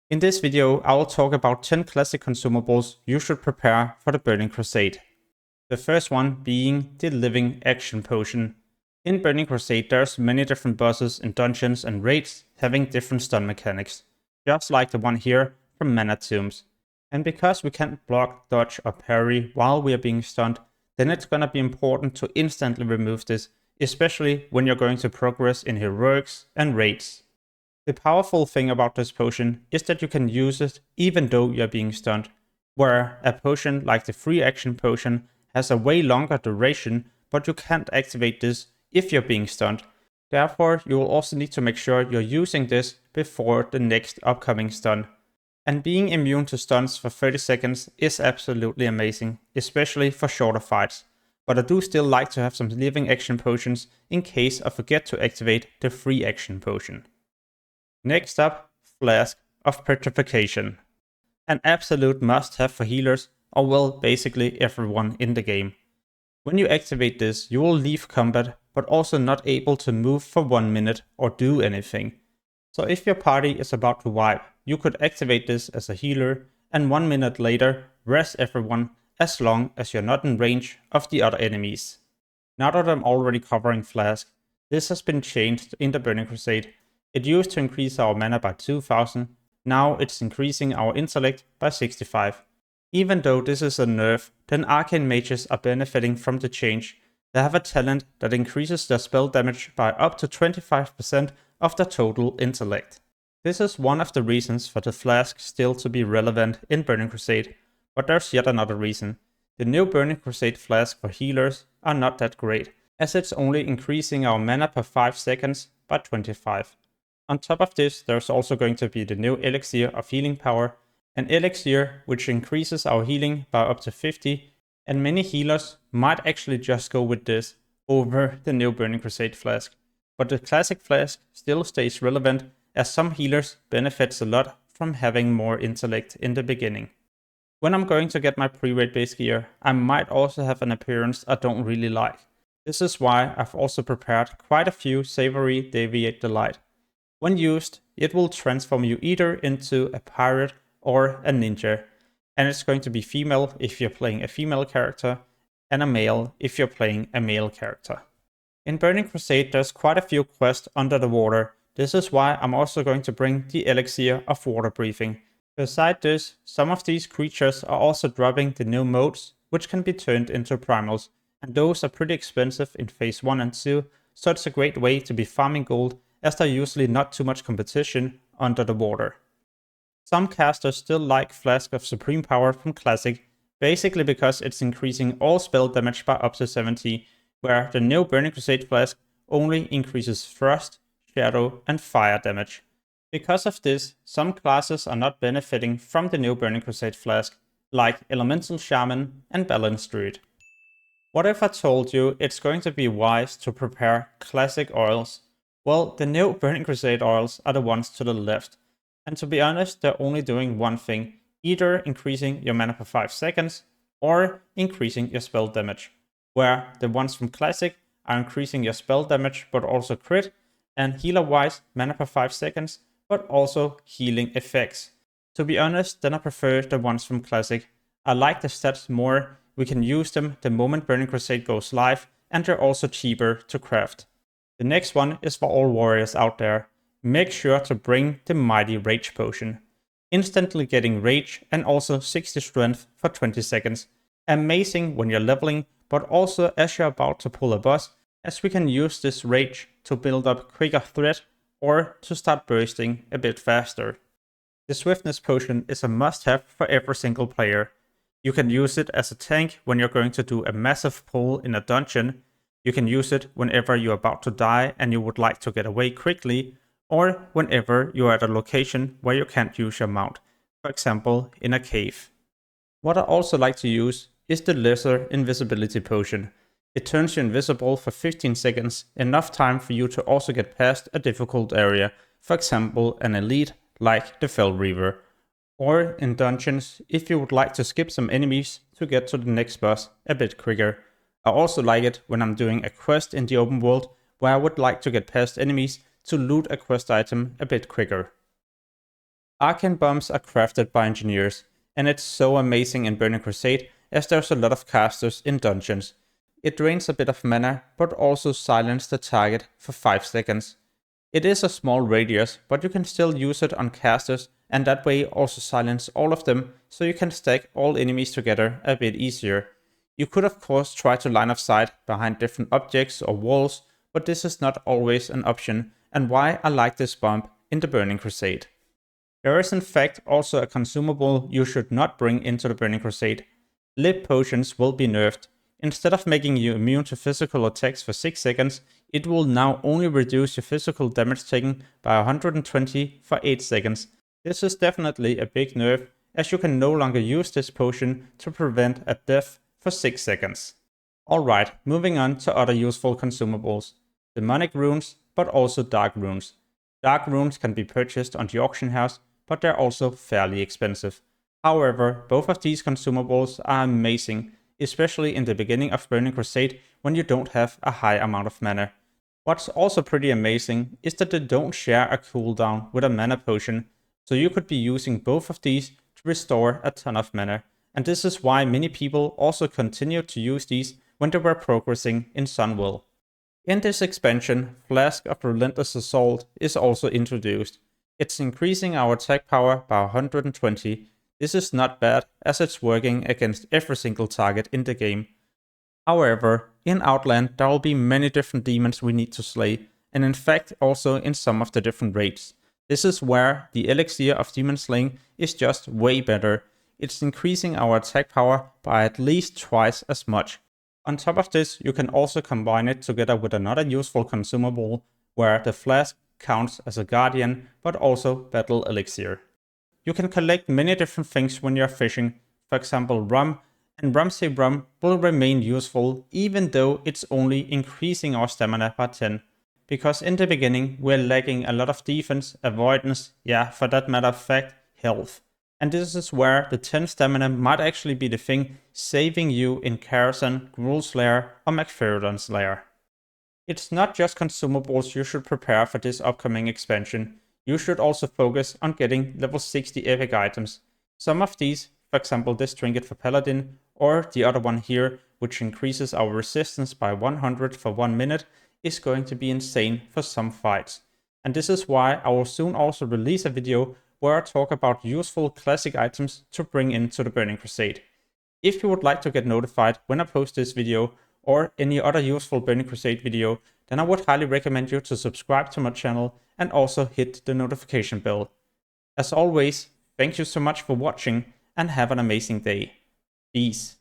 In this video, I will talk about 10 classic consumables you should prepare for the Burning Crusade. The first one being the Living Action Potion. In Burning Crusade, there's many different bosses in dungeons and raids having different stun mechanics, just like the one here from Mana Tombs. And because we can't block, dodge, or parry while we are being stunned, then it's gonna be important to instantly remove this, especially when you're going to progress in heroics and raids. The powerful thing about this potion is that you can use it even though you're being stunned, where a potion like the Free Action Potion has a way longer duration, but you can't activate this if you're being stunned. Therefore, you will also need to make sure you're using this before the next upcoming stun. And being immune to stuns for 30 seconds is absolutely amazing, especially for shorter fights. But I do still like to have some Living Action Potions in case I forget to activate the Free Action Potion. Next up, Flask of Petrification. An absolute must-have for healers, or well, basically everyone in the game. When you activate this, you will leave combat, but also not able to move for 1 minute or do anything. So if your party is about to wipe, you could activate this as a healer, and 1 minute later, rest everyone as long as you're not in range of the other enemies. Now that I'm already covering Flask, this has been changed in the Burning Crusade. It used to increase our mana by 2000, now it's increasing our intellect by 65. Even though this is a nerf, then Arcane Mages are benefiting from the change. They have a talent that increases their spell damage by up to 25% of their total intellect. This is one of the reasons for the Flask still to be relevant in Burning Crusade, but there's yet another reason. The new Burning Crusade Flask for healers are not that great, as it's only increasing our mana per 5 seconds by 25. On top of this, there's also going to be the new Elixir of Healing Power, an elixir which increases our healing by up to 50, and many healers might actually just go with this over the new Burning Crusade Flask. But the classic Flask still stays relevant, as some healers benefits a lot from having more intellect in the beginning. When I'm going to get my pre-raid base gear, I might also have an appearance I don't really like. This is why I've also prepared quite a few Savory Deviate Delight. When used, it will transform you either into a pirate or a ninja, and it's going to be female if you're playing a female character, and a male if you're playing a male character. In Burning Crusade, there's quite a few quests under the water. This is why I'm also going to bring the Elixir of Water Breathing. Besides this, some of these creatures are also dropping the new modes, which can be turned into primals, and those are pretty expensive in phase 1 and 2, so it's a great way to be farming gold, as there's usually not too much competition under the water. Some casters still like Flask of Supreme Power from Classic, basically because it's increasing all spell damage by up to 70, where the new Burning Crusade Flask only increases Frost, Shadow, and Fire damage. Because of this, some classes are not benefiting from the new Burning Crusade Flask, like Elemental Shaman and Balanced Druid. What if I told you it's going to be wise to prepare classic oils? Well, the new Burning Crusade oils are the ones to the left, and to be honest, they're only doing one thing, either increasing your mana per 5 seconds, or increasing your spell damage, where the ones from Classic are increasing your spell damage but also crit, and healer-wise mana per 5 seconds, but also healing effects. To be honest, then I prefer the ones from Classic. I like the stats more, we can use them the moment Burning Crusade goes live, and they're also cheaper to craft. The next one is for all warriors out there. Make sure to bring the Mighty Rage Potion. Instantly getting Rage and also 60 Strength for 20 seconds. Amazing when you're leveling, but also as you're about to pull a boss, as we can use this Rage to build up quicker threat or to start bursting a bit faster. The Swiftness Potion is a must-have for every single player. You can use it as a tank when you're going to do a massive pull in a dungeon. You can use it whenever you're about to die and you would like to get away quickly, or whenever you're at a location where you can't use your mount, for example in a cave. What I also like to use is the Lesser Invisibility Potion. It turns you invisible for 15 seconds, enough time for you to also get past a difficult area, for example an elite like the Fell Reaver. Or in dungeons, if you would like to skip some enemies to get to the next boss a bit quicker. I also like it when I'm doing a quest in the open world where I would like to get past enemies to loot a quest item a bit quicker. Arcane Bombs are crafted by engineers, and it's so amazing in Burning Crusade as there's a lot of casters in dungeons. It drains a bit of mana, but also silences the target for 5 seconds. It is a small radius, but you can still use it on casters, and that way also silence all of them, so you can stack all enemies together a bit easier. You could of course try to line of sight behind different objects or walls, but this is not always an option, and why I like this bomb in the Burning Crusade. There is in fact also a consumable you should not bring into the Burning Crusade. Lip potions will be nerfed. Instead of making you immune to physical attacks for 6 seconds, it will now only reduce your physical damage taken by 120 for 8 seconds. This is definitely a big nerf, as you can no longer use this potion to prevent a death for 6 seconds. Alright, moving on to other useful consumables. Demonic runes, but also dark runes. Dark runes can be purchased on the auction house, but they're also fairly expensive. However, both of these consumables are amazing, especially in the beginning of Burning Crusade when you don't have a high amount of mana. What's also pretty amazing is that they don't share a cooldown with a mana potion, so you could be using both of these to restore a ton of mana, and this is why many people also continued to use these when they were progressing in Sunwell. In this expansion, Flask of Relentless Assault is also introduced. It's increasing our attack power by 120. This is not bad, as it's working against every single target in the game. However, in Outland there will be many different demons we need to slay, and in fact also in some of the different raids. This is where the Elixir of Demonslaying is just way better. It's increasing our attack power by at least twice as much. On top of this, you can also combine it together with another useful consumable, where the flask counts as a guardian, but also battle elixir. You can collect many different things when you're fishing, for example rum, and Rumsey Rum will remain useful even though it's only increasing our stamina by 10. Because in the beginning we're lacking a lot of defense, avoidance, yeah, for that matter of fact, health. And this is where the 10 stamina might actually be the thing saving you in Karazhan, Gruul's Lair or Macpherodon's Lair. It's not just consumables you should prepare for this upcoming expansion. You should also focus on getting level 60 epic items. Some of these, for example this trinket for Paladin, or the other one here, which increases our resistance by 100 for 1 minute, is going to be insane for some fights. And this is why I will soon also release a video where I talk about useful classic items to bring into the Burning Crusade. If you would like to get notified when I post this video or any other useful Burning Crusade video, then I would highly recommend you to subscribe to my channel and also hit the notification bell. As always, thank you so much for watching and have an amazing day. Peace.